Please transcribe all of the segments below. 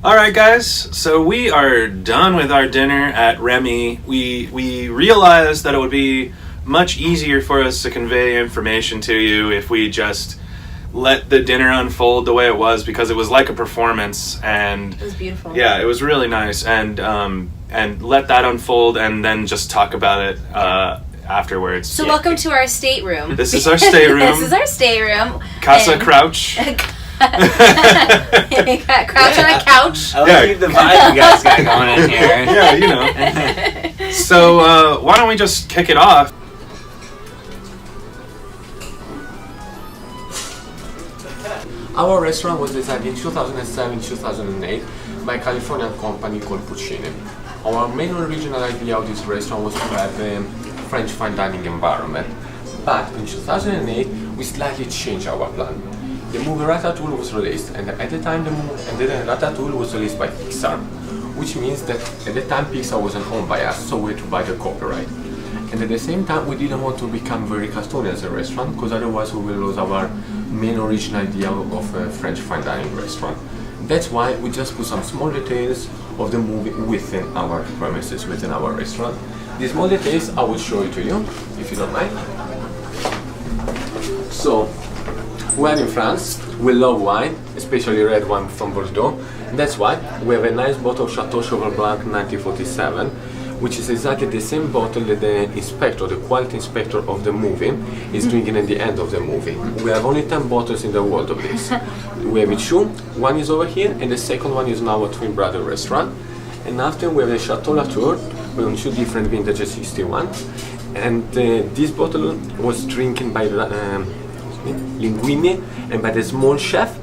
All right, guys. So we are done with our dinner at Remy. We realized that it would be much easier for us to convey information to you if we just let the dinner unfold the way it was, because it was like a performance, and it was beautiful. Yeah, it was really nice, and let that unfold, and then just talk about it afterwards. So welcome to our stateroom. This is our stateroom. This is our stateroom. Casa Crouch. Crouch on a couch. I love the vibe you guys got going in here. Yeah, you know. So why don't we just kick it off? Our restaurant was designed in 2007-2008 by a Californian company called Puccini. Our main original idea of this restaurant was to have a French fine dining environment, but in 2008 we slightly changed our plan. The movie Ratatouille was released, and at the time Ratatouille was released by Pixar, which means that at the time Pixar wasn't owned by us, so we had to buy the copyright. And at the same time we didn't want to become very cartoony as a restaurant, because otherwise we will lose our main original idea of a French fine dining restaurant. That's why we just put some small details of the movie within our premises, within our restaurant. These small details I will show it to you, if you don't mind. So, we're in France, we love wine, especially red wine from Bordeaux. That's why we have a nice bottle of Chateau Cheval Blanc 1947, which is exactly the same bottle that the quality inspector of the movie is drinking at the end of the movie. We have only 10 bottles in the world of this. We have two, one is over here and the second one is in our twin brother restaurant. And after we have the Chateau Latour, we have two different vintages 61. And this bottle was drinking by Linguini and by the small chef.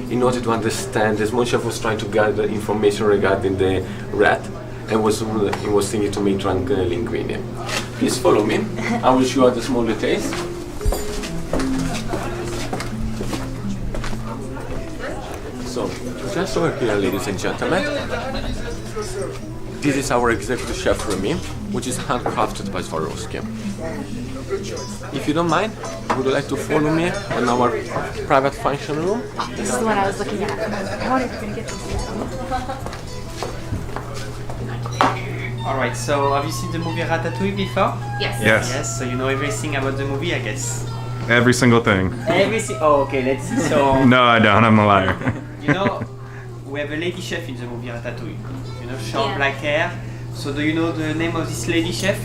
In order to understand, the small chef was trying to gather information regarding the rat, and was thinking to make drunk linguine. Please follow me. I will show you the small details. So, just over here, ladies and gentlemen, this is our executive chef Remy, which is handcrafted by Swarovski. If you don't mind, would you like to follow me in our private function room? This is the one I was looking at. I wonder if we're going to get this. Alright, so have you seen the movie Ratatouille before? Yes. Yes, so you know everything about the movie, I guess. Every single thing. Everything? Oh, okay, let's see. So, No, I don't. I'm a liar. you know, we have a lady chef in the movie Ratatouille. You know, short Yeah. black hair. So do you know the name of this lady chef?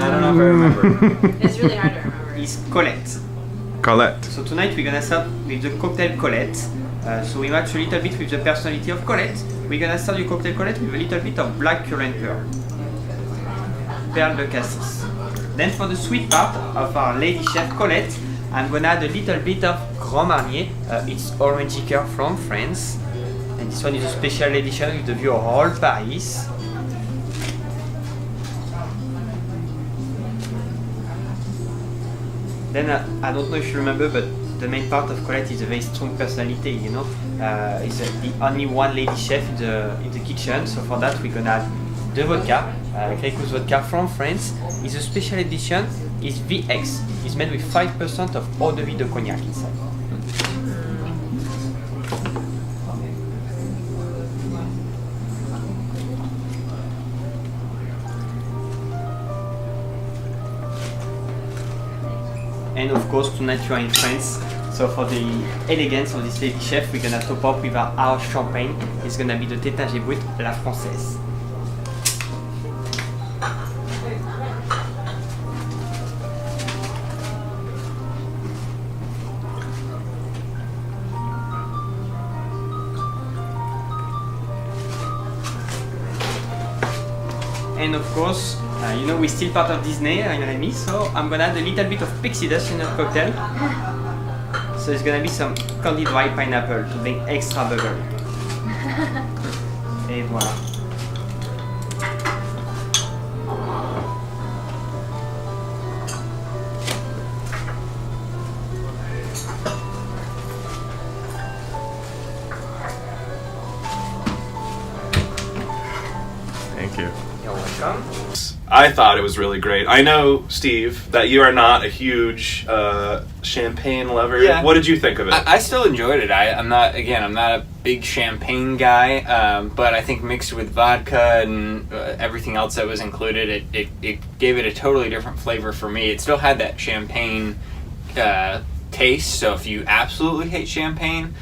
I don't know if I remember. It's really hard to remember. It's Colette. Colette. So tonight we're gonna start with the cocktail Colette. So we match a little bit with the personality of Colette. We're gonna start the cocktail Colette with a little bit of black currant pearl. Perle de cassis. Then for the sweet part of our lady chef Colette, I'm gonna add a little bit of Grand Marnier. It's orange liqueur from France. And this one is a special edition with the view of all Paris. Then I don't know if you remember, but the main part of Colette is a very strong personality, you know. It's the only one lady chef in the kitchen, so for that we're gonna add the vodka, Grey Goose vodka from France. It's a special edition, it's VX, it's made with 5% of eau de vie de cognac inside. And of course tonight you are in France, so for the elegance of this lady chef we're gonna top up with our house champagne. It's gonna be the Tétagé Brut La Française. And of course, you know, we're still part of Disney in Remy, so I'm gonna add a little bit of pixie dust in the cocktail. So it's gonna be some candied white pineapple to make extra bubble. Et voilà. Thank you. You're welcome. I thought it was really great. I know, Steve, that you are not a huge champagne lover. Yeah. What did you think of it? I still enjoyed it. I'm not a big champagne guy, but I think mixed with vodka and everything else that was included, it gave it a totally different flavor for me. It still had that champagne taste, so if you absolutely hate champagne,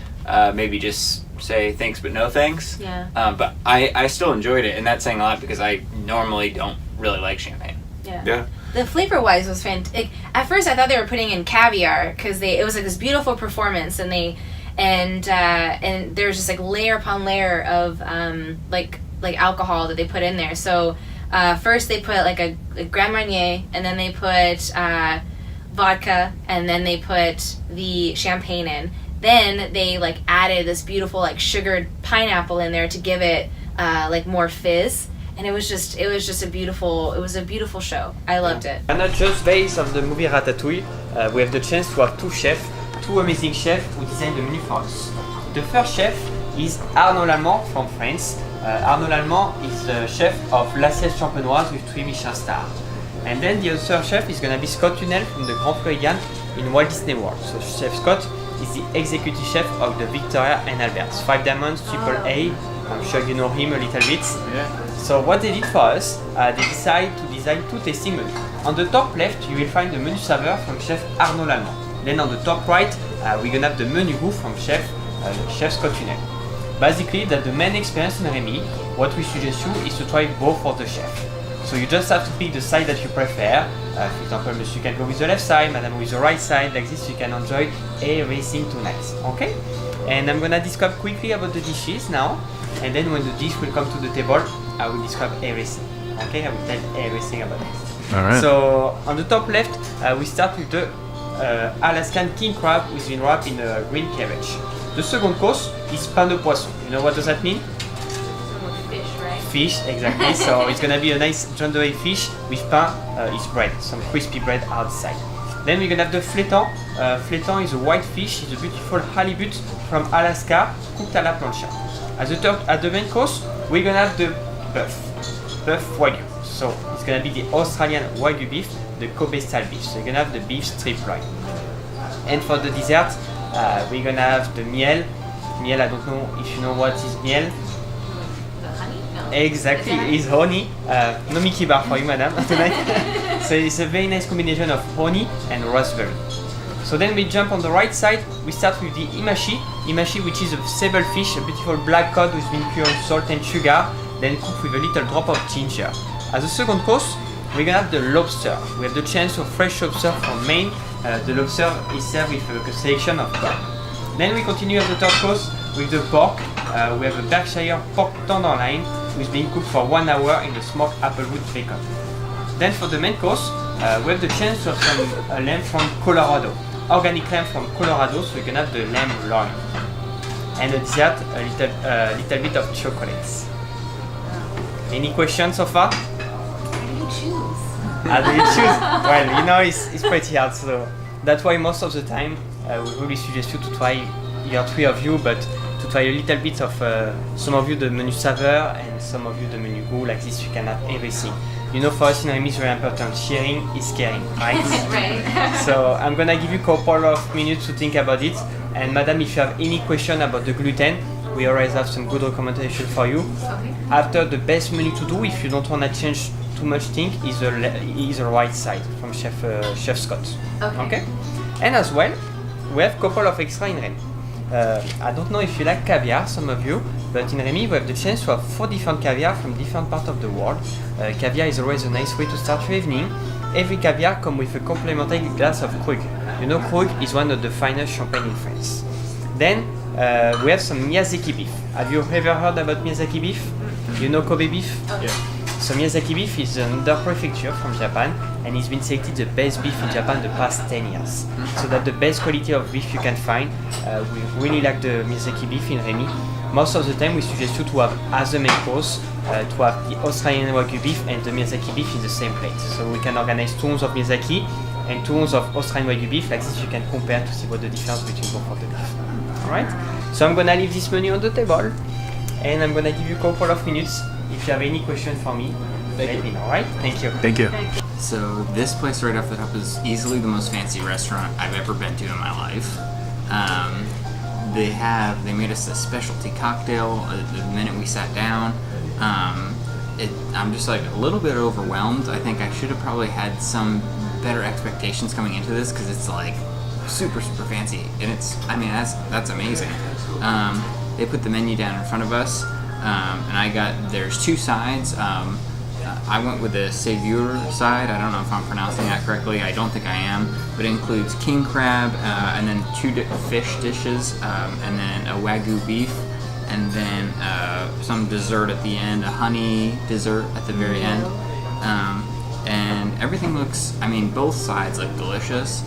maybe just say thanks but no thanks. Yeah. But I still enjoyed it, and that's saying a lot because I normally don't really like champagne. Yeah. The flavor wise was fantastic. At first, I thought they were putting in caviar because it was like this beautiful performance, and there was just like layer upon layer of like alcohol that they put in there. So first they put like a Grand Marnier, and then they put vodka, and then they put the champagne in. Then they like added this beautiful like sugared pineapple in there to give it like more fizz. And it was just a beautiful show. I loved it. And not just based on the movie Ratatouille, we have the chance to have two amazing chefs who designed the menu for us. The first chef is Arnaud Lallemand from France. Arnaud Lallemand is the chef of L'Assiette Champenoise with 3 Michelin stars. And then the other chef is gonna be Scott Tunnell from the Grand Floridian in Walt Disney World. So Chef Scott is the executive chef of the Victoria and Albert's 5 Diamonds AAA. I'm sure you know him a little bit. Yeah. So what they did for us, they decided to design 2 tasting menus. On the top left, you will find the menu saveur from Chef Arnaud Lallemand. Then on the top right, we're gonna have the menu goût from Chef Scott Tunnell. Basically, that's the main experience in Remy. What we suggest you is to try both for the chef. So you just have to pick the side that you prefer. For example, Monsieur can go with the left side, Madame with the right side. Like this, you can enjoy everything tonight. Okay? And I'm gonna describe quickly about the dishes now. And then when the dish will come to the table, I will describe everything. Okay, I will tell everything about it. All right. So on the top left, we start with the Alaskan king crab, which has been wrapped in a green cabbage. The second course is pain de poisson. You know what does that mean? Fish, right? Fish, exactly. So it's gonna be a nice John Doe fish with pain, is bread, some crispy bread outside. Then we're gonna have the flétan. Flétan is a white fish. It's a beautiful halibut from Alaska, cooked à la plancha. At the main course, we're gonna have the buff wagyu. So it's gonna be the Australian wagyu beef, the Kobe style beef. So you're gonna have the beef strip loin. And for the dessert, we're gonna have the miel. Miel, I don't know if you know what is miel. The honey? No. Exactly, it's honey. No Mickey bar for you, madam, tonight. So it's a very nice combination of honey and raspberry. So then we jump on the right side. We start with the imashi. Imashi, which is a sable fish, a beautiful black cod which has been cured in salt and sugar, then cooked with a little drop of ginger. As a second course, we're gonna have the lobster. We have the chance of fresh lobster from Maine. The lobster is served with a selection of cod. Then we continue at the third course with the pork. We have a Berkshire pork tenderloin, which is being cooked for 1 hour in the smoked applewood bacon. Then for the main course, we have the chance of some lamb from Colorado. Organic lamb from Colorado, so you can have the lamb loin. And a dessert, a little bit of chocolates. Any questions so far? How do you choose? How do you choose? Well, you know, it's pretty hard, so that's why most of the time we really suggest you to try, either 3 of you, but to try a little bit of some of you the menu saveur and some of you the menu goût. Like this, you can have everything. You know, for us in Remy, it's very important. Sharing is caring, right? Right. So I'm gonna give you a couple of minutes to think about it. And madam, if you have any question about the gluten, we always have some good recommendation for you. Okay. After, the best menu to do if you don't want to change too much thing is the right side from Chef Scott. Okay. And as well, we have a couple of extra in Remy. I don't know if you like caviar, some of you, but in Remy we have the chance to have 4 different caviar from different parts of the world. Caviar is always a nice way to start your evening. Every caviar comes with a complimentary glass of Krug. You know, Krug is one of the finest champagne in France. Then we have some Miyazaki beef. Have you ever heard about Miyazaki beef? You know Kobe beef? Okay. Yeah. So Miyazaki beef is another prefecture from Japan, and it's been selected the best beef in Japan the past 10 years. So that's the best quality of beef you can find. We really like the Miyazaki beef in Remy. Most of the time we suggest you to have as a main course, to have the Australian Wagyu beef and the Miyazaki beef in the same plate. So we can organize 2 ounces of Miyazaki and 2 ounces of Australian Wagyu beef. Like this you can compare to see what the difference between both of the beef. Alright? So I'm gonna leave this menu on the table, and I'm gonna give you a couple of minutes if you have any question for me. let me know, all right? Thank you. Thank you. So this place right off the top is easily the most fancy restaurant I've ever been to in my life. They made us a specialty cocktail the minute we sat down. I'm just like a little bit overwhelmed. I think I should have probably had some better expectations coming into this because it's like super fancy, and that's amazing. They put the menu down in front of us, and there's two sides. I went with the Savior side. I don't know if I'm pronouncing that correctly. I don't think I am, but it includes king crab, and then two fish dishes, and then a Wagyu beef, and then some dessert at the end, a honey dessert at the very end. And everything looks, both sides look delicious.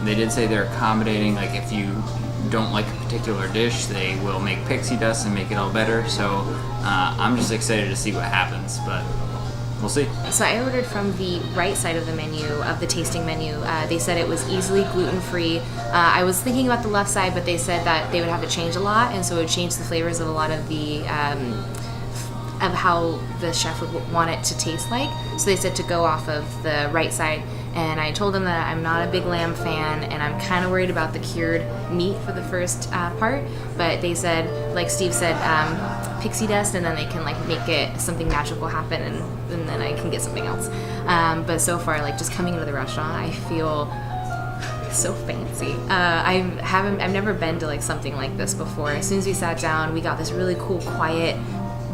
They did say they're accommodating, like if you don't like a particular dish, they will make pixie dust and make it all better. So I'm just excited to see what happens, but we'll see. So I ordered from the right side of the menu, of the tasting menu. They said it was easily gluten-free. I was thinking about the left side, but they said that they would have to change a lot, and so it would change the flavors of a lot of the of how the chef would want it to taste like. So they said to go off of the right side, and I told them that I'm not a big lamb fan, and I'm kind of worried about the cured meat for the first part, but they said, like Steve said, pixie dust, and then they can like make it something magical happen, and then I can get something else. But so far, like just coming into the restaurant, I feel so fancy. I've never been to like something like this before. As soon as we sat down, we got this really cool, quiet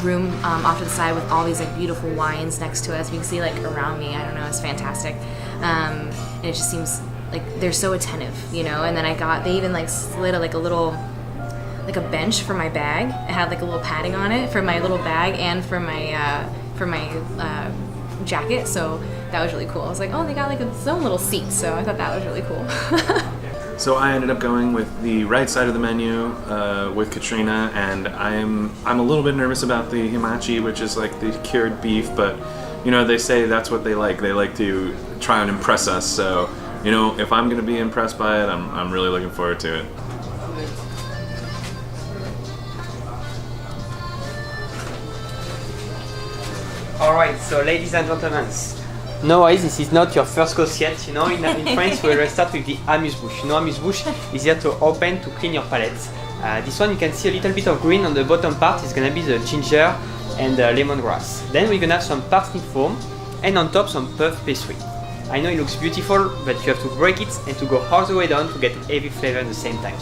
room off to the side with all these like beautiful wines next to us. You can see like around me. I don't know. It's fantastic. And it just seems like they're so attentive, you know. And then they even like slid like a bench for my bag. It had like a little padding on it for my little bag and for my jacket. So that was really cool. I was like, oh, they got like its own little seat. So I thought that was really cool. So I ended up going with the right side of the menu with Katrina, and I'm a little bit nervous about the himachi, which is like the cured beef, but you know, they say that's what they like. They like to try and impress us. So, you know, if I'm going to be impressed by it, I'm really looking forward to it. Alright, so ladies and gentlemen, no worries, this is not your first course yet. You know, in France we will start with the amuse-bouche. You know, amuse-bouche is here to open, to clean your palate. This one you can see a little bit of green on the bottom part. It's gonna be the ginger and lemongrass. Then we're gonna have some parsnip foam, and on top some puff pastry. I know it looks beautiful, but you have to break it and to go all the way down to get every flavor at the same time.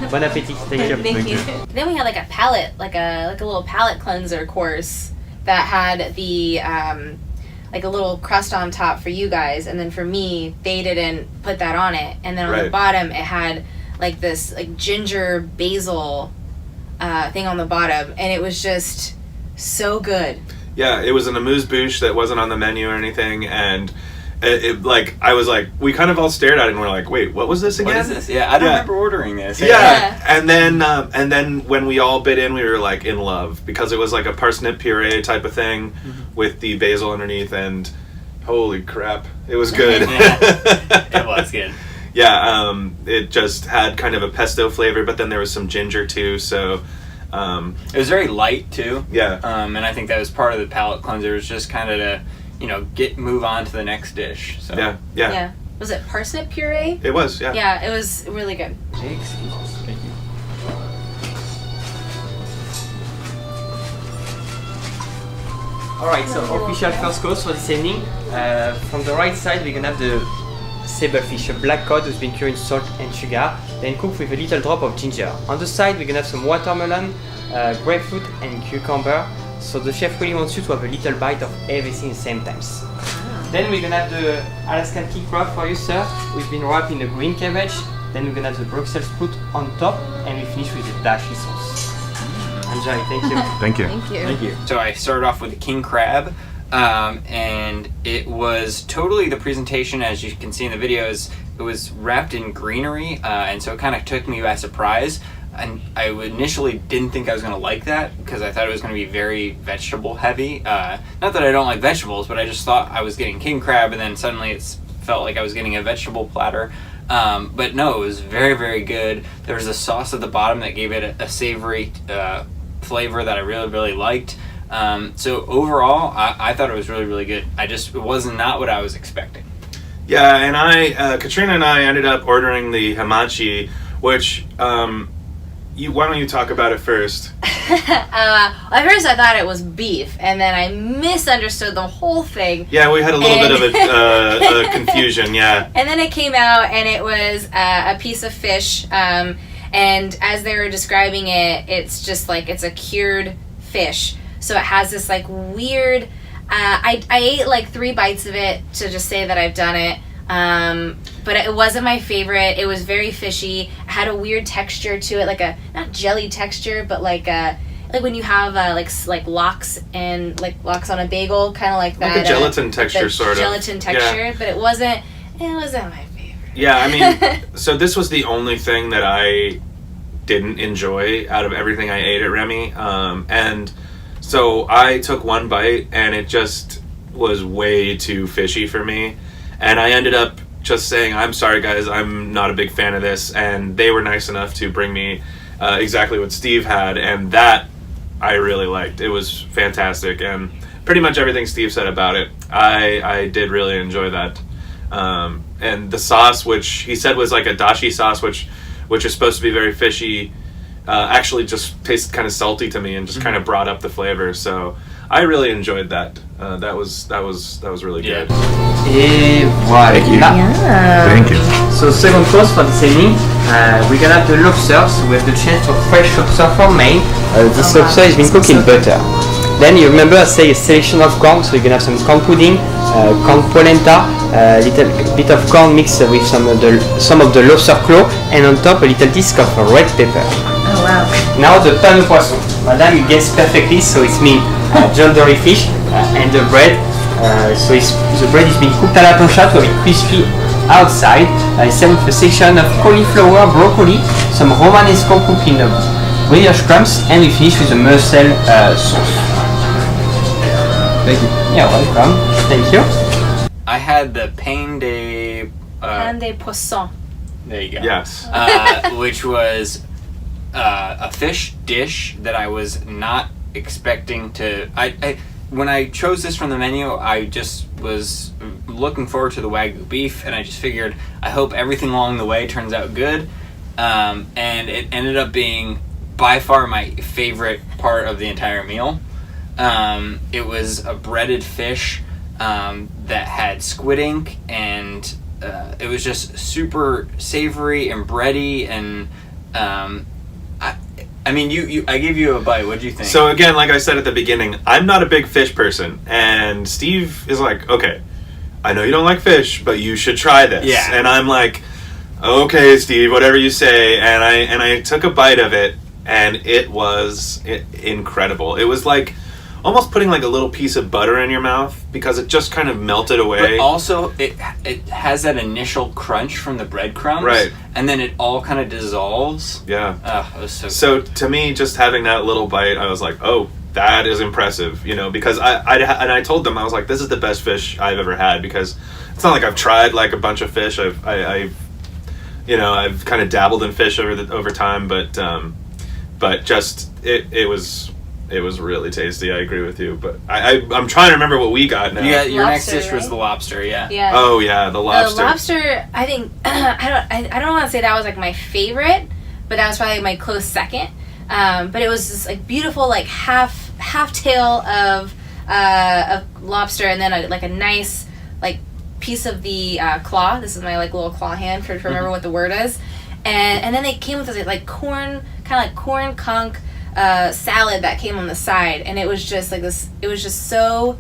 Bon appetit. Thank you. Thank you. Then we had like a palate, like a little palate cleanser course that had the like a little crust on top for you guys, and then for me, they didn't put that on it. And then on the bottom, it had like this like ginger basil thing on the bottom, and it was just so good. Yeah, it was an amuse-bouche that wasn't on the menu or anything, and it like I was like, we kind of all stared at it and we're like, wait, what was this again? What is this? Yeah, I don't remember ordering this. Yeah. And then when we all bit in, we were like in love, because it was like a parsnip puree type of thing with the basil underneath, and holy crap, it was good. It was good. Yeah, it just had kind of a pesto flavor, but then there was some ginger too, so it was very light too. Yeah. And I think that was part of the palate cleanser, was just kind of to, you know, move on to the next dish. So Yeah. Was it parsnip puree? It was, yeah. Yeah, it was really good. Thank you. Alright, so official first course for this evening. From the right side, we're gonna have the sablefish, a black cod who's been cured in salt and sugar, then cooked with a little drop of ginger. On the side, we're gonna have some watermelon, grapefruit, and cucumber. So the chef really wants you to have a little bite of everything at the same time. Then we're gonna have the Alaskan king crab for you, sir. We've been wrapped in the green cabbage. Then we're gonna have the Brussels sprout on top, and we finish with the dashi sauce. Enjoy, thank you. Thank you. Thank you. Thank you. So I started off with the king crab, and it was totally the presentation, as you can see in the videos. It was wrapped in greenery, and so it kind of took me by surprise. And I initially didn't think I was going to like that, because I thought it was going to be very vegetable heavy. Not that I don't like vegetables, but I just thought I was getting king crab, and then suddenly it felt like I was getting a vegetable platter. But no, it was very, very good. There was a sauce at the bottom that gave it a savory flavor that I really, really liked. So overall, I thought it was really, really good. It was not what I was expecting. Yeah, and Katrina and I ended up ordering the hamachi, which, why don't you talk about it first? At first I thought it was beef, and then I misunderstood the whole thing. Yeah, we had a little bit of a confusion, yeah. And then it came out, and it was a piece of fish, and as they were describing it, it's just like, it's a cured fish. So it has this like weird, I ate like 3 bites of it to just say that I've done it. But it wasn't my favorite. It was very fishy. It had a weird texture to it, like a, not jelly texture, but like when you have like lox and like lox on a bagel, kind of like that. Like a gelatin texture, sort of. Gelatin texture, yeah. But it wasn't my favorite. Yeah, I mean, so this was the only thing that I didn't enjoy out of everything I ate at Remy, and so I took 1 bite, and it just was way too fishy for me. And I ended up just saying, I'm sorry, guys, I'm not a big fan of this. And they were nice enough to bring me exactly what Steve had. And that I really liked. It was fantastic. And pretty much everything Steve said about it, I did really enjoy that. And the sauce, which he said was like a dashi sauce, which is supposed to be very fishy, actually just tasted kind of salty to me and just kind of brought up the flavor. So I really enjoyed that. That was really good. Et voilà. Thank you. So second course for this evening, we're gonna have the lobster. So we have the chance of fresh lobster from Maine. This lobster has been cooked in butter. Then you remember I say a selection of corn, so you're gonna have some corn pudding, corn polenta, a little bit of corn mixed with some of the lobster claw, and on top a little disc of red pepper. Oh wow. Now the pain au poisson. Madame, you guessed perfectly, so it's mean John Dory fish and the bread. So the bread is being cooked à la plancha to be crispy outside. It's served with a section of cauliflower, broccoli, some Romanesco cooked in brioche crumbs, and we finish with a mussel sauce. Thank you. Yeah, welcome. Thank you. I had the pain de... Pain de poisson. There you go. Yes. Which was a fish dish that I was not expecting to... When I chose this from the menu, I just was looking forward to the Wagyu beef, and I just figured, I hope everything along the way turns out good. And it ended up being by far my favorite part of the entire meal. It was a breaded fish that had squid ink, and it was just super savory and bready, and I mean, I gave you a bite. What do you think? So again, like I said at the beginning, I'm not a big fish person, and Steve is like, okay, I know you don't like fish, but you should try this. Yeah. And I'm like, okay, Steve, whatever you say. And I took a bite of it, and it was incredible. It was like almost putting like a little piece of butter in your mouth, because it just kind of melted away. But also, it has that initial crunch from the breadcrumbs, right? And then it all kind of dissolves. Yeah. It was so to me, just having that little bite, I was like, oh, that is impressive, because I told them, I was like, this is the best fish I've ever had, because it's not like I've tried like a bunch of fish. I've kind of dabbled in fish over time, but just it was really tasty. I agree with you, but I'm trying to remember what we got now. Yeah, your Lobster, next dish was right? the lobster. Yeah. Yeah. Oh yeah, the lobster. The lobster, I think I don't want to say that was like my favorite, but that was probably my close second. But it was this like beautiful like half tail of lobster, and then a nice like piece of the claw. This is my like little claw hand to remember what the word is, and then they came with this like corn, kind of like corn conch salad that came on the side, and it was just like this. It was just so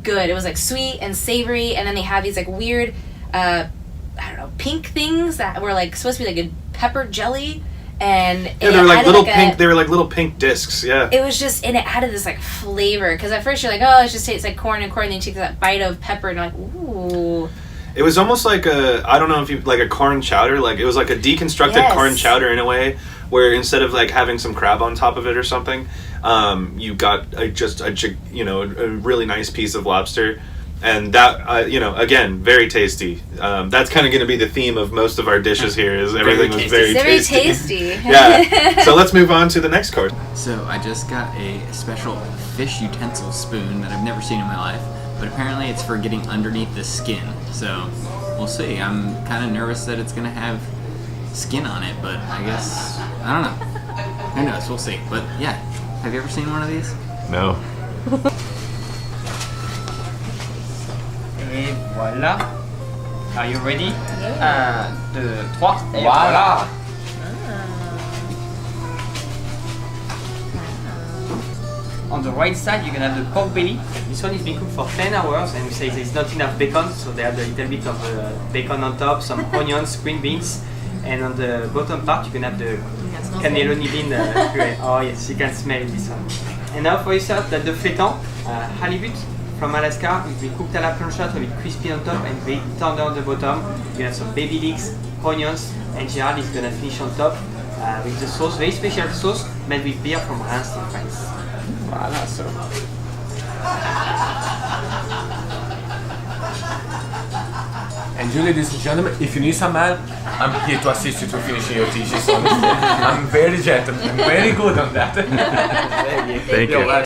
good. It was like sweet and savory, and then they had these like weird, I don't know, pink things that were like supposed to be like a pepper jelly, and yeah, they were like little pink. They were like little pink discs. Yeah. It was just, and it added this like flavor, because at first you're like, oh, it just tastes like corn, and then you take that bite of pepper, and you're like, ooh. It was almost like I don't know if you like a corn chowder. Like it was like a deconstructed corn chowder in a way, where instead of like having some crab on top of it or something, you got a really nice piece of lobster, and that again, very tasty. That's kind of going to be the theme of most of our dishes here. Is everything was very It's very tasty. tasty. Yeah. So let's move on to the next course. So I just got a special fish utensil spoon that I've never seen in my life, but apparently it's for getting underneath the skin. So we'll see. I'm kind of nervous that it's gonna have skin on it, but I guess I don't know. Who knows? We'll see. But yeah, have you ever seen one of these? No. Et voilà. Are you ready? 1, 2, 3. Et voilà. On the right side, you're gonna have the pork belly. This one is being cooked for 10 hours, and we say there's not enough bacon, so they add a little bit of bacon on top, some onions, green beans, and on the bottom part, you're gonna have the cannelloni bean puree. Oh yes, you can smell this one. And now for yourself, that's the flétan, halibut from Alaska. It's been cooked à la plancha, so a bit crispy on top and very tender on the bottom. You're gonna have some baby leeks, onions, and Gerald is gonna finish on top with the sauce, very special sauce made with beer from Reims in France. Voilà, so. And Julie, ladies and gentlemen, if you need some help, I'm here to assist you to finishing your dishes. Honestly, I'm very gentle. I'm very good on that. Thank you.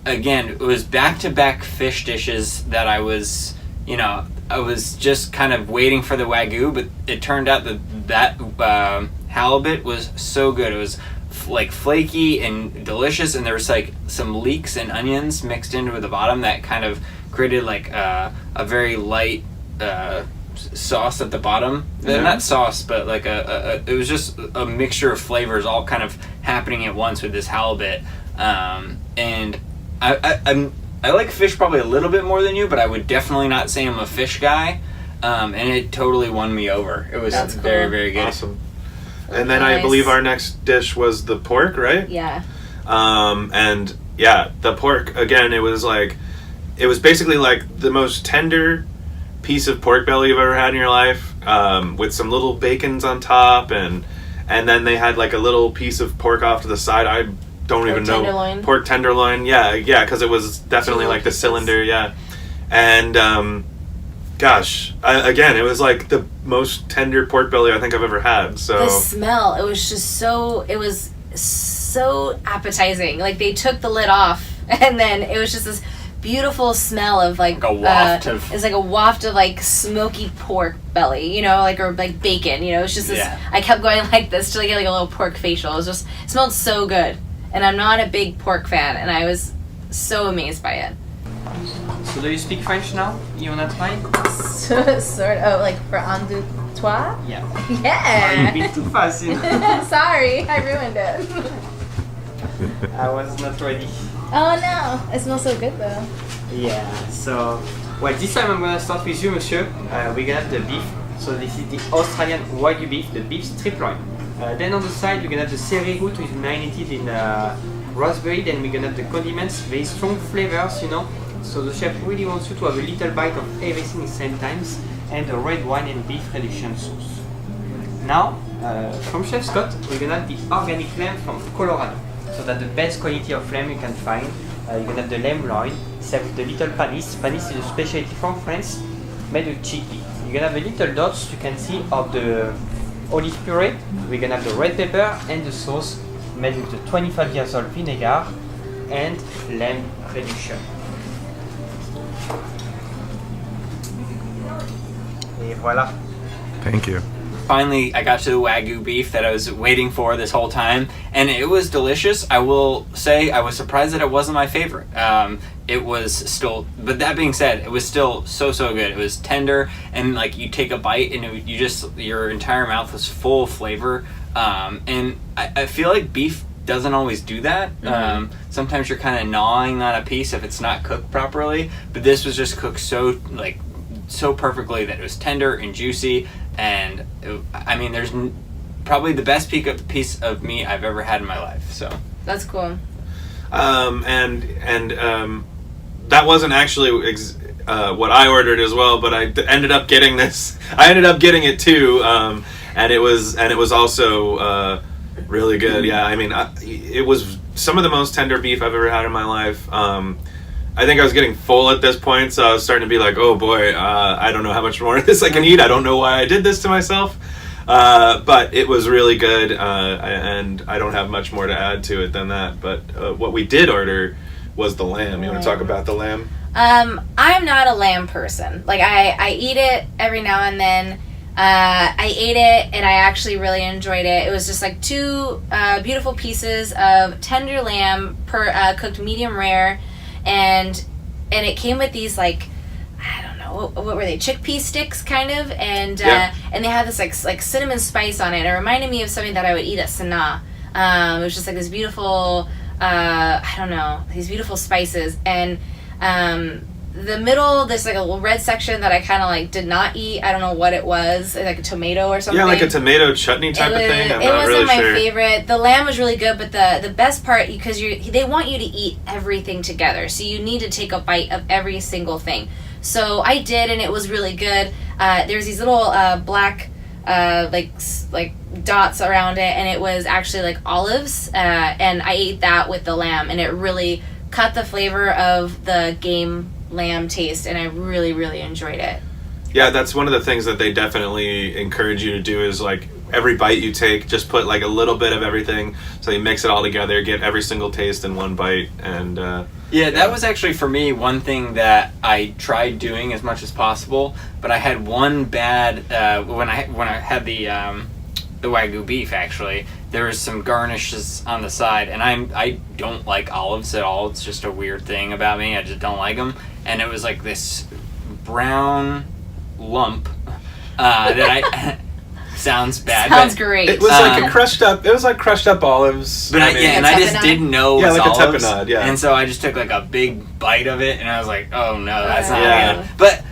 Again, it was back-to-back fish dishes that I was just kind of waiting for the Wagyu, but it turned out that halibut was so good. It was like flaky and delicious, and there was like some leeks and onions mixed into the bottom that kind of created like a very light sauce at the bottom. Not sauce, but like it was just a mixture of flavors all kind of happening at once with this halibut. And I like fish probably a little bit more than you, but I would definitely not say I'm a fish guy. And it totally won me over. It was very, very good. Awesome. And then I believe our next dish was the pork, right? Yeah. And yeah, the pork again. It was basically like the most tender piece of pork belly you've ever had in your life, with some little bacons on top, and then they had like a little piece of pork off to the side. I don't even know. Tenderloin. Pork tenderloin. Yeah, because it was definitely like the cylinder. Yeah, and gosh, again, it was like the most tender pork belly I think I've ever had. So the smell, it was just so appetizing. Like they took the lid off, and then it was just this beautiful smell of like a waft of. It's like a waft of like smoky pork belly, or like bacon. It's just this. Yeah. I kept going like this till I get like a little pork facial. It smelled so good, and I'm not a big pork fan, and I was so amazed by it. So do you speak French now? You wanna try? Sort of, like for un, deux, trois? Yeah. Yeah. Oh, you've been too fast, Sorry, I ruined it. I was not ready. Oh no, it smells so good though. Yeah, so, well, this time I'm gonna start with you, monsieur. We're gonna have the beef. So this is the Australian Wagyu beef, the beef strip loin. Then on the side, we're gonna have the celery root with marinated in raspberry. Then we're gonna have the condiments, very strong flavors, So the chef really wants you to have a little bite of everything at the same time, and the red wine and beef reduction sauce. Now, from Chef Scott, we're gonna have the organic lamb from Colorado. So that's the best quality of lamb you can find. You're gonna have the lamb loin, served with the little panis. Panis is a specialty from France, made with chickpea. You're gonna have the little dots you can see of the olive puree. We're gonna have the red pepper and the sauce made with the 25 years old vinegar and lamb reduction. Et voilà. thank you. Finally, I got to the Wagyu beef that I was waiting for this whole time, and it was delicious. I will say I was surprised that it wasn't my favorite. It was still, but that being said, it was still so good. It was tender, and like you take a bite, and your entire mouth was full of flavor. And I feel like beef doesn't always do that. Mm-hmm. Sometimes you're kind of gnawing on a piece if it's not cooked properly, but this was just cooked so perfectly that it was tender and juicy, and there's probably the best piece of meat I've ever had in my life. So that's cool. And that wasn't actually what I ordered as well, but I ended up getting this. I ended up getting it too, and it was also really good. Yeah, it was some of the most tender beef I've ever had in my life. I think I was getting full at this point, so I was starting to be like, oh boy, I don't know how much more of this I can eat. I don't know why I did this to myself. But it was really good, and I don't have much more to add to it than that. But what we did order was the lamb. You want to talk about the lamb? I'm not a lamb person. Like, I eat it every now and then. I ate it, and I actually really enjoyed it. It was just like two beautiful pieces of tender lamb, cooked medium rare, and it came with these, like, I don't know, what were they, chickpea sticks kind of, and and they had this like cinnamon spice on it. It reminded me of something that I would eat at Sanaa. It was just like this beautiful, I don't know, these beautiful spices, and the middle, there's like a little red section that I kind of like did not eat. I don't know what it was, like a tomato or something. Yeah, like a tomato chutney type of thing. It wasn't my favorite. The lamb was really good, but the best part, because they want you to eat everything together, so you need to take a bite of every single thing. So I did, and it was really good. There's these little black like dots around it, and it was actually like olives, and I ate that with the lamb, and it really cut the flavor of the game lamb taste, and I really, really enjoyed it. Yeah, that's one of the things that they definitely encourage you to do is, like, every bite you take, just put like a little bit of everything, so you mix it all together, get every single taste in one bite. And yeah, that was actually for me one thing that I tried doing as much as possible, but I had one bad when I had the Wagyu beef. Actually, there was some garnishes on the side, and I don't like olives at all. It's just a weird thing about me. I just don't like them, and it was like this brown lump that I sounds bad. Sounds great. It was like a crushed up. It was like crushed up olives. But I just didn't know. Yeah, it was like olives, a tapenade. Yeah. And so I just took like a big bite of it, and I was like, "Oh no, that's not Yeah. good." But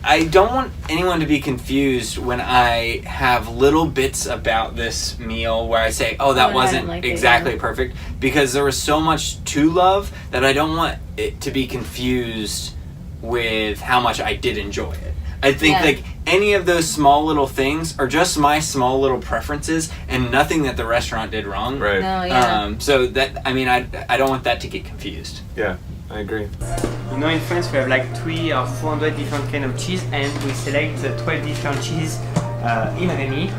I don't want anyone to be confused when I have little bits about this meal where I say, "Oh, that wasn't like exactly perfect," because there was so much to love that I don't want it to be confused with how much I did enjoy it. I think like any of those small little things are just my small little preferences and nothing that the restaurant did wrong. Right. No, yeah. So that, I mean, I don't want that to get confused. Yeah, I agree. You know, in France we have like 300 or 400 different kind of cheese, and we select 12 different cheese in Remy.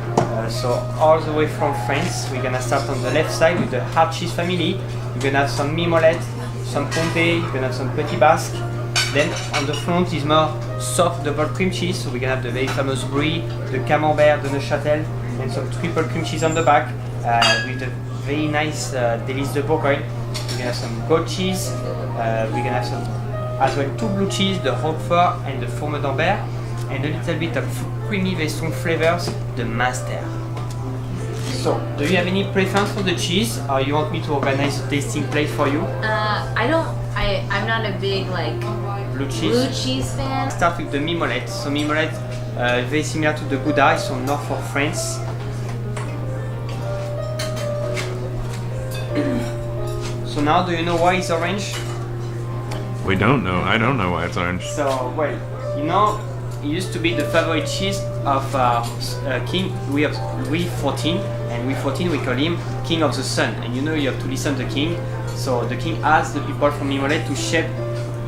So all the way from France, we're gonna start on the left side with the hard cheese family. You're gonna have some mimolette, some comté, you're gonna have some petit basque. Then on the front is more soft double cream cheese, so we're gonna have the very famous brie, the camembert, the Neuchâtel, and some triple cream cheese on the back with a very nice délice de Bourgogne. We're gonna have some goat cheese, we're gonna have some as well 2 blue cheese, the Roquefort and the Fourme d'Ambert, and a little bit of creamy, very strong flavors, the Master. So, do you have any preference for the cheese, or you want me to organize a tasting plate for you? I'm not a big like Blue blue cheese fan. Start with the mimolette. So mimolette, very similar to the Gouda, it's from north of France. So now, do you know why it's orange? We don't know. I don't know why it's orange. So, well, you know, it used to be the favorite cheese of King. We have Louis XIV, and Louis XIV we call him King of the Sun. And you know you have to listen to the King. So the King asked the people from Mimolette to shape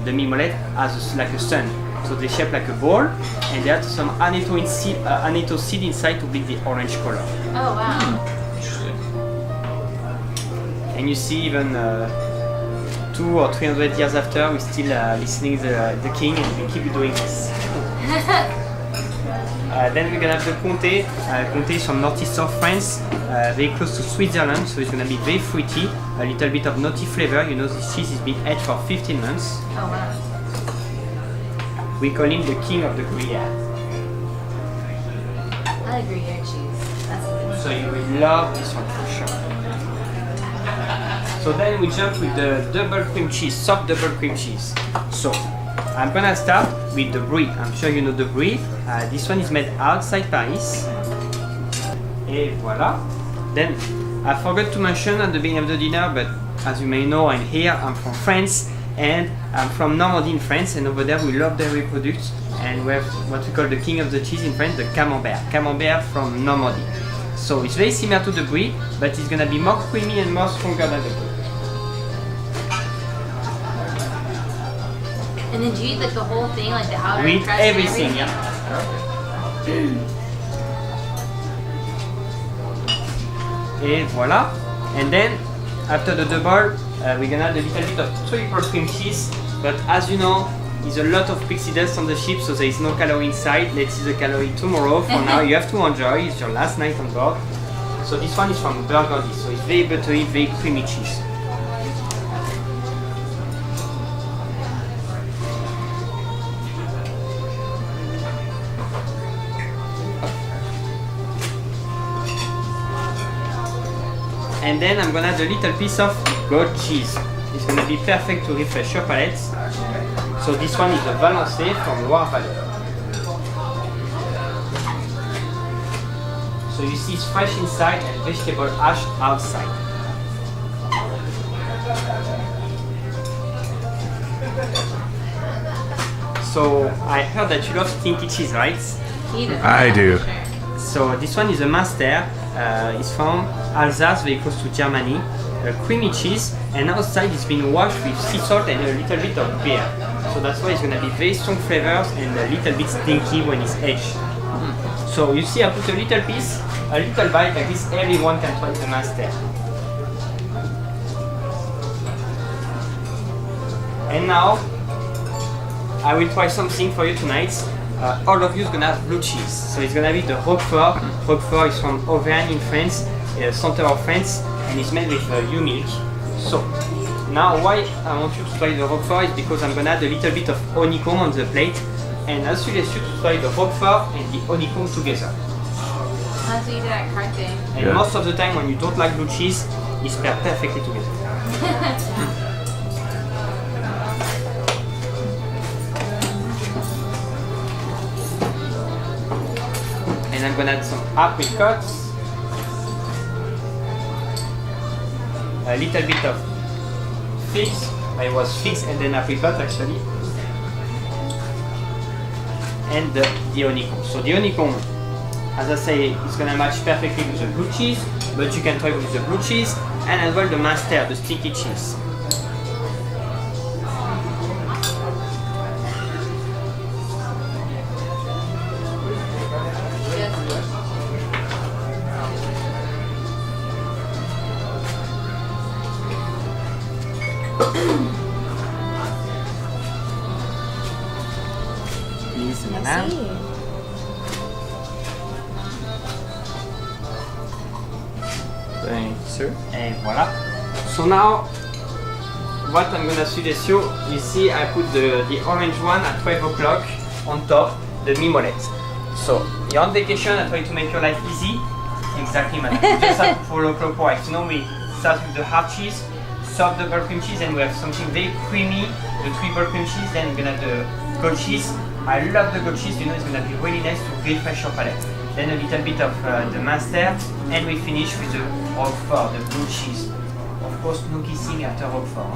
the Mimolette as like a sun. So they shape like a ball, and they had some annatto seed inside to make the orange color. Oh wow. And you see even 200 or 300 years after, we're still listening the King, and we keep doing this. Then we're gonna have the Comté. Comté is from northeast of France, very close to Switzerland, so it's gonna be very fruity, a little bit of nutty flavor. You know, this cheese is being aged for 15 months. Oh wow. We call him the king of the Gruyere. I like Gruyere cheese. That's good. So you will love this one for sure. So then we jump with the double cream cheese, soft double cream cheese. So I'm gonna start with the brie. I'm sure you know the brie. This one is made outside Paris. Et voilà. Then I forgot to mention at the beginning of the dinner, but as you may know, I'm from France, and I'm from Normandy in France, and over there we love dairy products, and we have what we call the king of the cheese in France, the camembert. Camembert from Normandy. So it's very similar to the brie, but it's gonna be more creamy and more stronger than the brie. And then do you eat like the whole thing, like the outer We eat crust and everything, yeah. Et voilà. And then, after the double, we're gonna add a little bit of triple cream cheese. But as you know, there's a lot of pixie dust on the ship, so there is no calorie inside. Let's see the calorie tomorrow. For now, you have to enjoy. It's your last night on board. So this one is from Burgundy, so it's very buttery, very creamy cheese. And then I'm gonna add a little piece of goat cheese. It's gonna be perfect to refresh your palate. So this one is a Valençay from Loire-Vallée. So you see it's fresh inside and vegetable hash outside. So I heard that you love stinky cheese, right? I do. So this one is a master. It's from Alsace, very close to Germany. Creamy cheese, and outside it's been washed with sea salt and a little bit of beer. So that's why it's gonna be very strong flavors and a little bit stinky when it's aged. So you see, I put a little piece, a little bite like this. Everyone can try the master. And now I will try something for you tonight. All of you is gonna have blue cheese. So it's gonna be the Roquefort. Roquefort is from Auvergne in France, center of France, and it's made with ewe milk. So now why I want you to try the Roquefort is because I'm gonna add a little bit of honeycomb on the plate, and I suggest you to try the Roquefort and the honeycomb together. That's what you did at Cartier. And most of the time when you don't like blue cheese, it's paired perfectly together. And I'm gonna add some apricots, a little bit of figs. I was figs and then apricot actually, and the honeycomb. So the honeycomb, as I say, is gonna match perfectly with the blue cheese, but you can try with the blue cheese and as well the master, the sticky cheese. Please, madame. Thanks, sir. And voila. So now, what I'm gonna suggest you see I put the orange one at 12 o'clock on top, the mimolette. So you're on vacation, I try to make your life easy. Exactly, madam. You just have to follow clockwise. You know, we start with the hard cheese, soft double cream cheese, and we have something very creamy, the triple cream cheese, then we're gonna have the goat cheese. I love the goat cheese, you know, it's gonna be really nice to refresh your palate. Then a little bit of the master, and we finish with the Roquefort, the blue cheese. Of course, no kissing after Roquefort.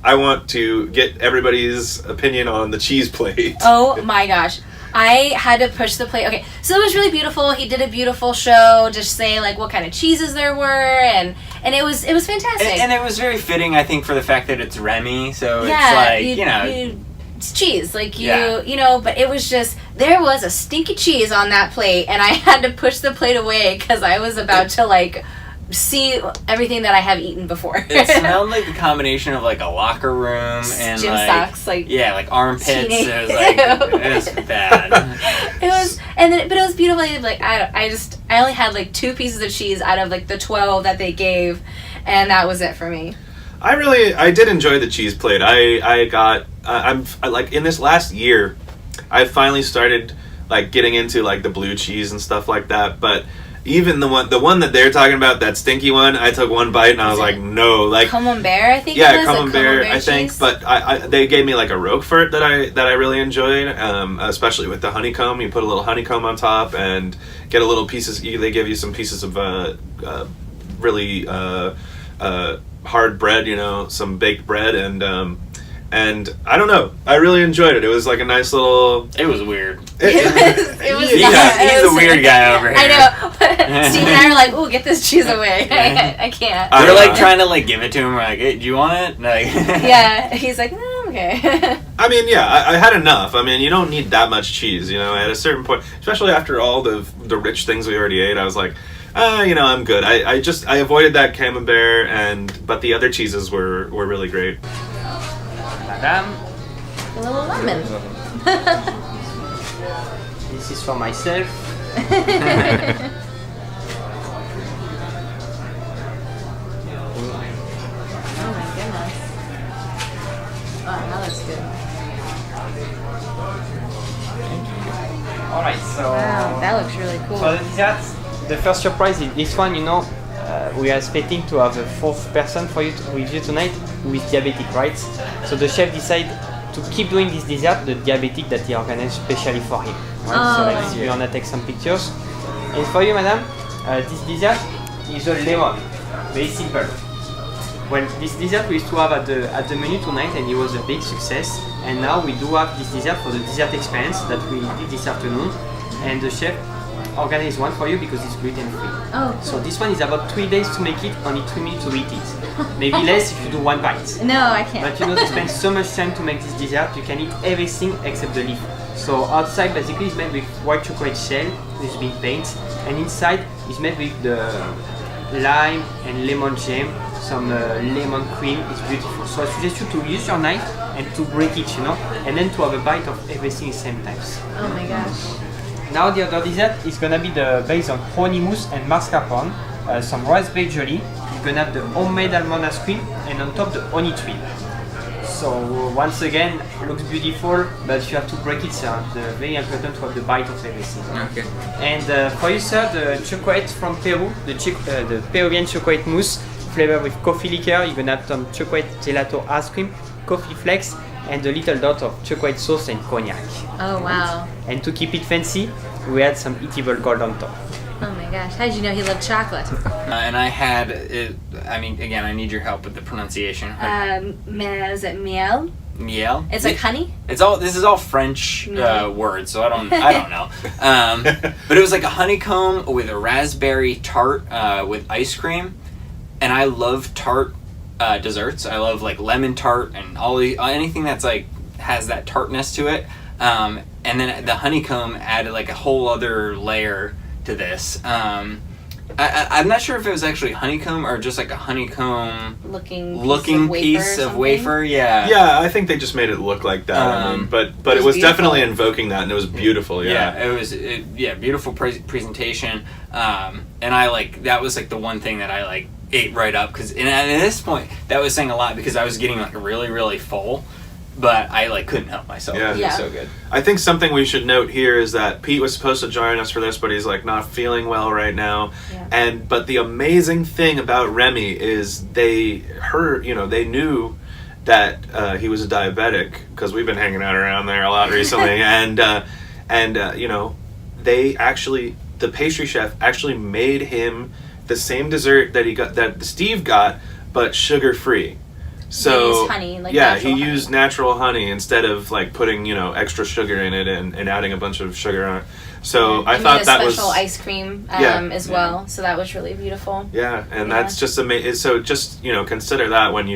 I want to get everybody's opinion on the cheese plate. Oh my gosh. I had to push the plate. Okay, so it was really beautiful. He did a beautiful show, just saying like what kind of cheeses there were, and it was fantastic. And it was very fitting, I think, for the fact that it's Remy. So yeah, it's like it's cheese, like you know. But it was just there was a stinky cheese on that plate, and I had to push the plate away because I was about to like see everything that I have eaten before. It smelled like the combination of like a locker room and gym like socks, like like armpits. teenage- It was like it was bad. It was, and then, but it was beautiful. Like I only had like 2 pieces of cheese out of like the 12 that they gave, and that was it for me. I did enjoy the cheese plate. I'm like in this last year, I finally started like getting into like the blue cheese and stuff like that. But even the one that they're talking about, that stinky one, I took one bite and I was like, no, like Camembert, I think. yeah, it was, Camembert, I think. cheese. But they gave me like a Roquefort that I really enjoyed, especially with the honeycomb. You put a little honeycomb on top and get a little pieces. They give you some pieces of really hard bread, you know, some baked bread, and I don't know, I really enjoyed it. It was like a nice little. It was weird. It was He's the weird guy over here. I know. Steve and I were like, "Ooh, get this cheese away!" I can't. We're like trying to like give it to him. We're like, hey, "Do you want it?" Like, Yeah, he's like, "No, I'm Okay. I mean, yeah, I had enough. I mean, you don't need that much cheese, you know. At a certain point, especially after all the rich things we already ate, I was like, you know, I'm good. I avoided that camembert, but the other cheeses were really great. Madame, A little lemon. this is for myself. Oh my goodness. Oh, that looks good. Alright, so Wow, that looks really cool. for the dessert, the first surprise is this one, you know. We are expecting to have a fourth person with you tonight who is diabetic, right? So the chef decided to keep doing this dessert, the diabetic that he organized specially for him. Right? So like this, we're gonna take some pictures. And for you, madam, this dessert is a lemon, very simple. Well, this dessert we used to have at the menu tonight, and it was a big success. And now we do have this dessert for the dessert experience that we did this afternoon, and the chef organized one for you because it's gluten free. Oh, So this one is about 3 days to make it, only 3 minutes to eat it. Maybe less if you do one bite. no, I can't. But you know, to spend so much time to make this dessert, you can eat everything except the leaf. So outside basically is made with white chocolate shell, which has been painted, and inside is made with the lime and lemon jam, some lemon cream. It's beautiful. So I suggest you to use your knife and to break it, you know, and then to have a bite of everything at the same time. Oh my gosh. Now the other dessert is gonna be the based on honey mousse and mascarpone, some raspberry jelly. You're gonna have the homemade almond ice cream, and on top the honey tree. So once again, looks beautiful, but you have to break it, so it's very important to have the bite of everything. Okay. And for you, sir, the chocolate from Peru, the Peruvian chocolate mousse flavored with coffee liquor. You're gonna have some chocolate gelato ice cream, coffee flakes, and a little dot of chocolate sauce and cognac. Oh wow. And to keep it fancy, we add some eatable gold on top. Oh my gosh. How did you know he loved chocolate? And I had it. I mean, again, I need your help with the pronunciation. Is it miel? Miel. It's like honey? It's all. This is all French Miel. words, so I don't know. But it was like a honeycomb with a raspberry tart with ice cream, and I love tart desserts. I love like lemon tart and anything that's like has that tartness to it. And then the honeycomb added like a whole other layer to this. I'm not sure if it was actually honeycomb or just like a honeycomb looking piece of wafer. Yeah. Yeah, I think they just made it look like that. I mean, but it was definitely invoking that, and it was beautiful. Yeah, it was beautiful presentation. And I like that was like the one thing that I like ate right up because at this point that was saying a lot because I was getting like really really full. But I like couldn't help myself. Yeah. It was so good. I think something we should note here is that Pete was supposed to join us for this, but he's like not feeling well right now. Yeah. But the amazing thing about Remy is they knew that he was a diabetic because we've been hanging out around there a lot recently, and the pastry chef actually made him the same dessert that Steve got, but sugar free. So They used honey, like he natural honey. used natural honey instead of like putting extra sugar in it and adding a bunch of sugar on it. So I thought that was special ice cream as well. So that was really beautiful. yeah, and that's just amazing. So just consider that when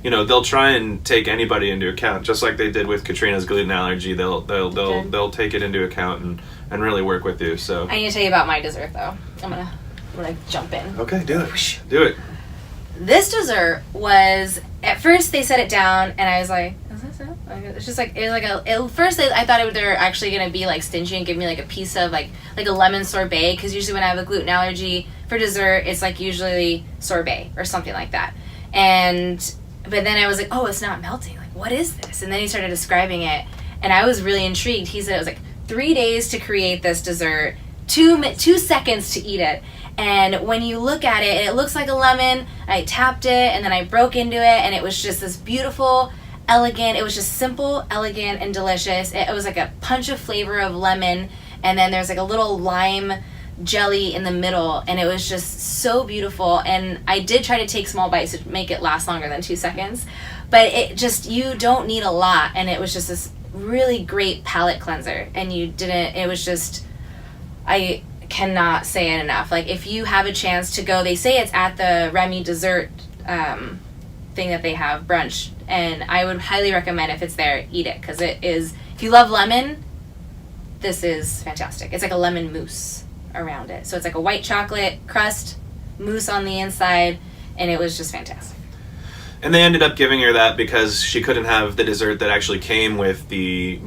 they'll try and take anybody into account, just like they did with Katrina's gluten allergy. They'll take it into account and really work with you. So I need to tell you about my dessert though. I'm gonna jump in. okay, do it. This dessert was, at first they set it down and I was like, is this it? It's just like, at first I thought they were actually going to be like stingy and give me like a piece of like a lemon sorbet, because usually when I have a gluten allergy for dessert, it's like usually sorbet or something like that. But then I was like, oh, it's not melting. Like, what is this? And then he started describing it and I was really intrigued. He said it was like 3 days to create this dessert, 2 seconds to eat it. And when you look at it, it looks like a lemon. I tapped it and then I broke into it and it was just this beautiful, elegant, it was just simple, elegant, and delicious. It was like a punch of flavor of lemon, and then there's like a little lime jelly in the middle, and it was just so beautiful. And I did try to take small bites to make it last longer than 2 seconds, but you don't need a lot, and it was just this really great palate cleanser. And I cannot say it enough. Like, if you have a chance to go, they say it's at the Remy dessert thing that they have, brunch, and I would highly recommend if it's there, eat it, because it is, if you love lemon, this is fantastic. It's like a lemon mousse around it. So it's like a white chocolate crust, mousse on the inside, and it was just fantastic. And they ended up giving her that because she couldn't have the dessert that actually came with the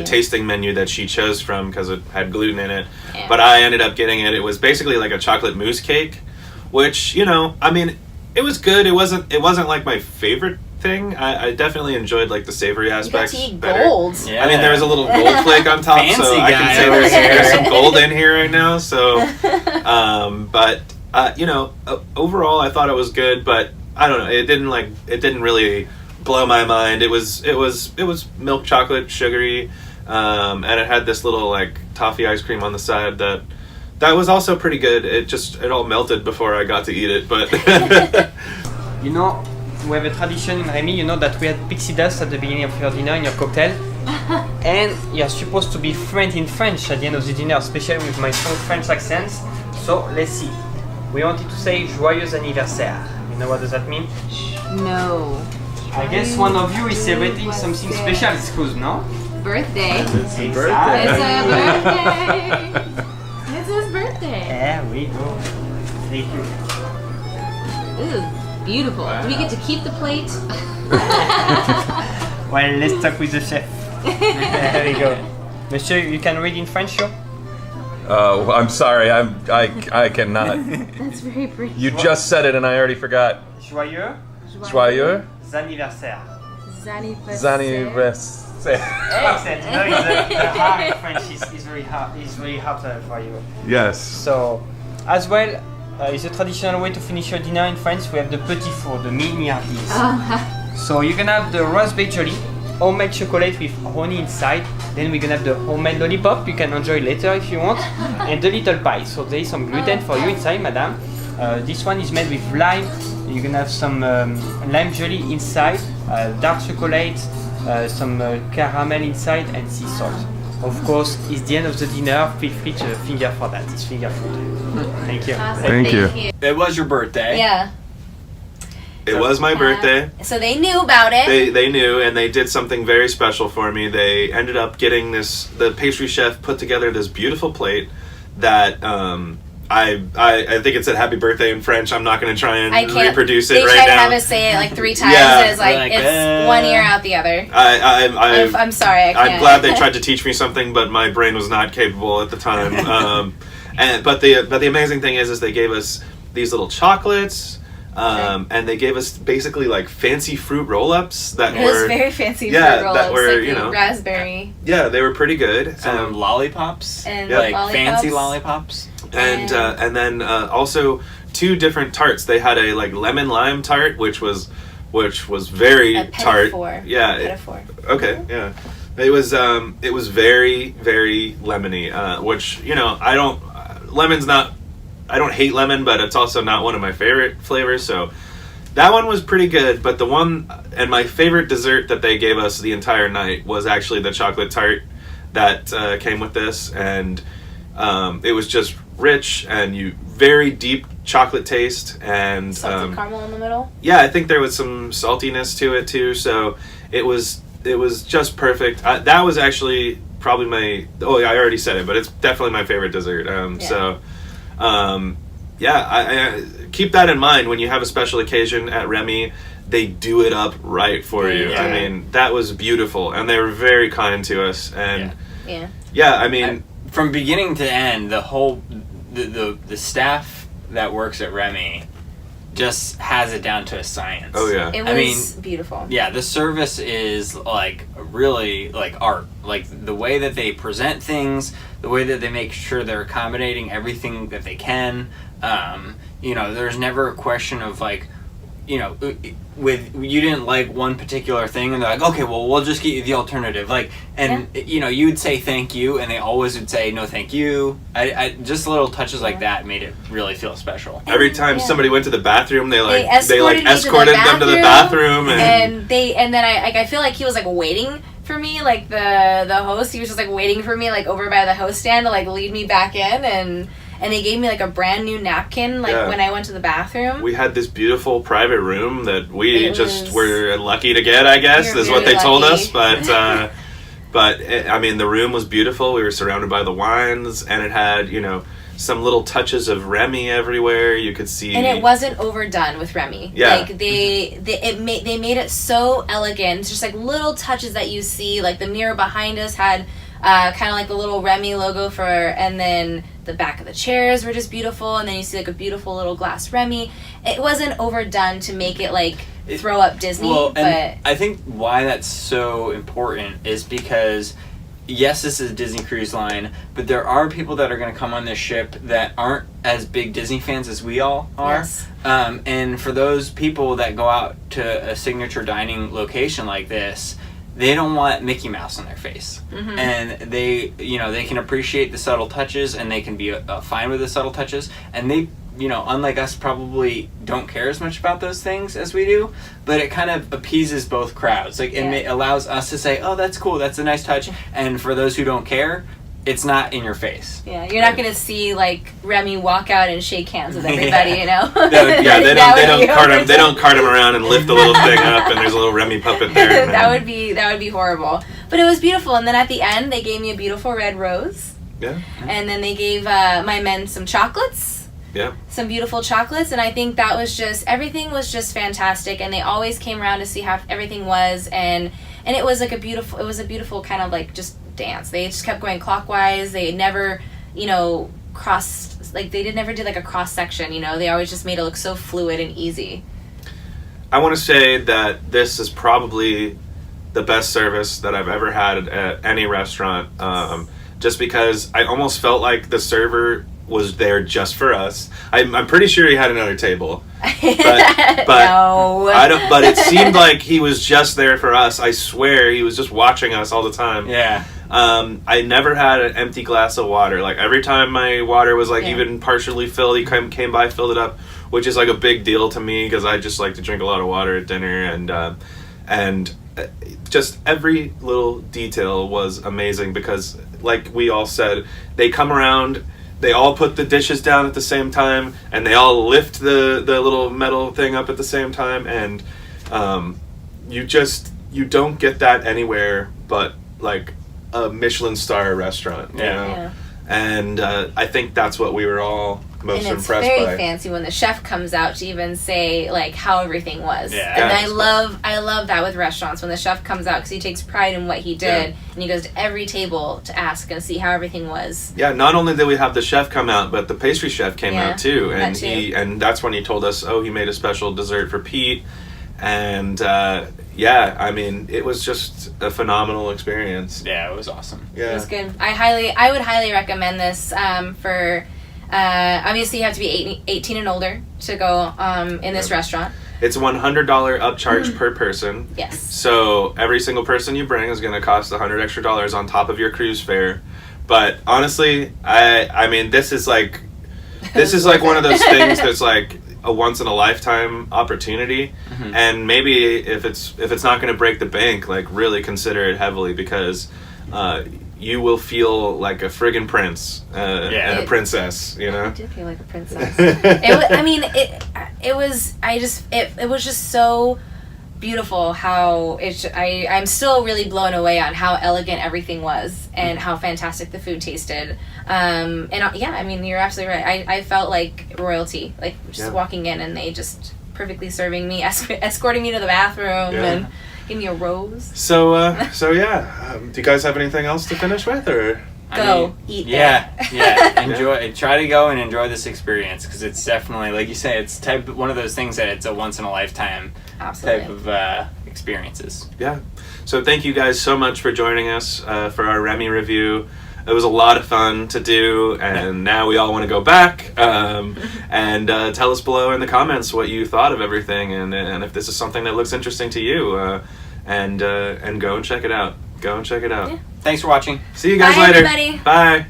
tasting menu that she chose from because it had gluten in it. Yeah. But I ended up getting it. It was basically like a chocolate mousse cake, which, you know, I mean, it was good. It wasn't like my favorite thing. I definitely enjoyed like the savory aspects You got to eat better. gold. Yeah. I mean, there was a little gold flake on top, Fancy so I can guy say over there's here. some gold in here right now. So, but you know, overall, I thought it was good. But I don't know, it didn't really blow my mind. It was milk chocolate, sugary, and it had this little like toffee ice cream on the side that was also pretty good. It all melted before I got to eat it, but. You know, we have a tradition in Remy, you know that we had pixie dust at the beginning of your dinner in your cocktail. And you're supposed to be fluent in French at the end of the dinner, especially with my strong French accents. So let's see. We wanted to say joyeux anniversaire. You know what does that mean? No. I guess one of you is celebrating something special, it's close, no? Birthday. It's a It's birthday. a birthday. It's his birthday. There we go. Thank you. This is beautiful. We get to keep the plate. Well, let's talk with the chef. There we go. Monsieur, you can read in French, sure? I'm sorry, I cannot. That's very pretty. You just said it and I already forgot. Joyeux Joyeux anniversaire. anniversaire. Excellent. No, the hard in French is very hard. Is really hard for you. Yes. So, as well, it's a traditional way to finish your dinner in France. We have the petit four, the milliardies. So you're gonna have the raspberry jelly, homemade chocolate with honey inside. Then we're gonna have the homemade lollipop. You can enjoy later if you want, and the little pie. So there is some gluten for you inside, madame. This one is made with lime. You're gonna have some lime jelly inside, dark chocolate, some caramel inside, and sea salt. Of course, it's the end of the dinner. Feel free to finger for that. It's finger food. Thank you. Awesome. Thank you. It was your birthday. Yeah. It was my birthday. So they knew about it. They knew, and they did something very special for me. They ended up getting the pastry chef put together this beautiful plate that I think it said happy birthday in French. I'm not going to try and I can't reproduce it They right tried to now. have us say it like 3 times. Yeah. And it's like, Like, it's one ear out the other. I'm I'm sorry, I can't. I'm glad they tried to teach me something, but my brain was not capable at the time. But the amazing thing is they gave us these little chocolates. And they gave us basically like fancy fruit roll-ups that It was were very fancy yeah, fruit roll-ups, that were, like you the know, raspberry yeah, they were pretty good. Some lollipops. and Like lollipops. fancy lollipops. And then also 2 different tarts. They had a like lemon lime tart, which was very A tart. Petitfour. Yeah. Petitfour. Okay. Yeah. It was very very lemony, which, you know, I don't hate lemon, but it's also not one of my favorite flavors. So that one was pretty good. But the one and my favorite dessert that they gave us the entire night was actually the chocolate tart that came with this, and it was just rich and very deep chocolate taste and Salted caramel in the middle. yeah, I think there was some saltiness to it too. So it was just perfect. That was actually probably I already said it, but it's definitely my favorite dessert. So. I keep that in mind when you have a special occasion at Remy. They do it up right for you. Yeah. I mean, that was beautiful, and they were very kind to us. And Yeah. I mean, From beginning to end, the whole the staff that works at Remy just has it down to a science. oh yeah, It I was beautiful. Yeah, the service is like really like art. Like the way that they present things, the way that they make sure they're accommodating everything that they can. You know, there's never a question of like, you know, with you didn't like one particular thing and they're like, okay, well, we'll just get you the alternative. Like, and you know, you would say thank you, and they always would say no, thank you. I just little touches like that made it really feel special. every time Yeah. somebody went to the bathroom, they escorted me to the escorted them to the bathroom, and then I feel like he was like waiting for me, like the host. He was just like waiting for me like over by the host stand to like lead me back in, and and they gave me like a brand new napkin like Yeah. when I went to the bathroom. We had this beautiful private room that we It just was- were lucky to get, I guess, We were is what they very told lucky. us. But I mean, the room was beautiful. We were surrounded by the wines, and it had, you know, some little touches of Remy everywhere. You could see, And it wasn't overdone with Remy. Yeah. Like they made it so elegant. It's just like little touches that you see. Like the mirror behind us had kind of like the little Remy logo and then the back of the chairs were just beautiful. And then you see like a beautiful little glass Remy. It wasn't overdone to make it like throw up Disney. Well, but and I think why that's so important is because, yes, this is a Disney Cruise Line, but there are people that are going to come on this ship that aren't as big Disney fans as we all are. Yes. And for those people that go out to a signature dining location like this, they don't want Mickey Mouse on their face. Mhm. And they can appreciate the subtle touches, and they can be fine with the subtle touches, and they, unlike us, probably don't care as much about those things as we do, but it kind of appeases both crowds. Like, it allows us to say, oh, that's cool, that's a nice touch, and for those who don't care, it's not in your face. yeah, you're not gonna see like Remy walk out and shake hands with everybody, you know. yeah, they That don't would be cart him. They overdone. don't cart him around and lift the little thing up, and there's a little Remy puppet there. that would be horrible. But it was beautiful. And then at the end, they gave me a beautiful red rose. Yeah. And then they gave my men some chocolates. Yeah. Some beautiful chocolates, and I think that was just everything was just fantastic. And they always came around to see how everything was, and it was like a beautiful kind of like just dance. They just kept going clockwise. They never, crossed, like they never did like a cross section. They always just made it look so fluid and easy. I want to say that this is probably the best service that I've ever had at any restaurant. Just because I almost felt like the server was there just for us. I'm pretty sure he had another table, but No. I don't. But it seemed like he was just there for us. I swear he was just watching us all the time. Yeah. I never had an empty glass of water. Like every time my water was like Yeah. even partially filled, he came by, filled it up, which is like a big deal to me because I just like to drink a lot of water at dinner, and just every little detail was amazing because, like we all said, they come around, they all put the dishes down at the same time, and they all lift the little metal thing up at the same time, and you don't get that anywhere but like a Michelin star restaurant, you know? Yeah. And I think that's what we were all most And it's impressed very by. fancy when the chef comes out to even say like how everything was. Yeah. And Yeah. I love that with restaurants when the chef comes out because he takes pride in what he did, Yeah. and he goes to every table to ask and see how everything was. Yeah, not only did we have the chef come out, but the pastry chef came Yeah, out too, that and too. and that's when he told us, oh, he made a special dessert for Pete, and I mean, it was just a phenomenal experience. Yeah, it was awesome. It Yeah, was good. I would highly recommend this for. Obviously, you have to be 18 and older to go in this restaurant. it's a $100 upcharge per person. Yes. So every single person you bring is going to cost $100 extra on top of your cruise fare. But honestly, I mean, this is like one of those things that's like a once in a lifetime opportunity, and maybe if it's not going to break the bank, like really consider it heavily because you will feel like a friggin' prince and a princess, you I know. did feel like a princess. It was just so beautiful how I'm still really blown away on how elegant everything was and how fantastic the food tasted. I mean, you're absolutely right. I felt like royalty, like just walking in and they just perfectly serving me, escorting me to the bathroom and give me a rose. So yeah. Do you guys have anything else to finish with, or? Eat Yeah, there. enjoy. Try to go and enjoy this experience because it's definitely, like you say, it's one of those things that it's a once in a lifetime type of experiences. Yeah. So thank you guys so much for joining us for our Remy review. It was a lot of fun to do, and now we all want to go back. And tell us below in the comments what you thought of everything, and if this is something that looks interesting to you, and go and check it out. Go and check it out. Yeah. Thanks for watching. See you guys Bye, later. everybody. Bye.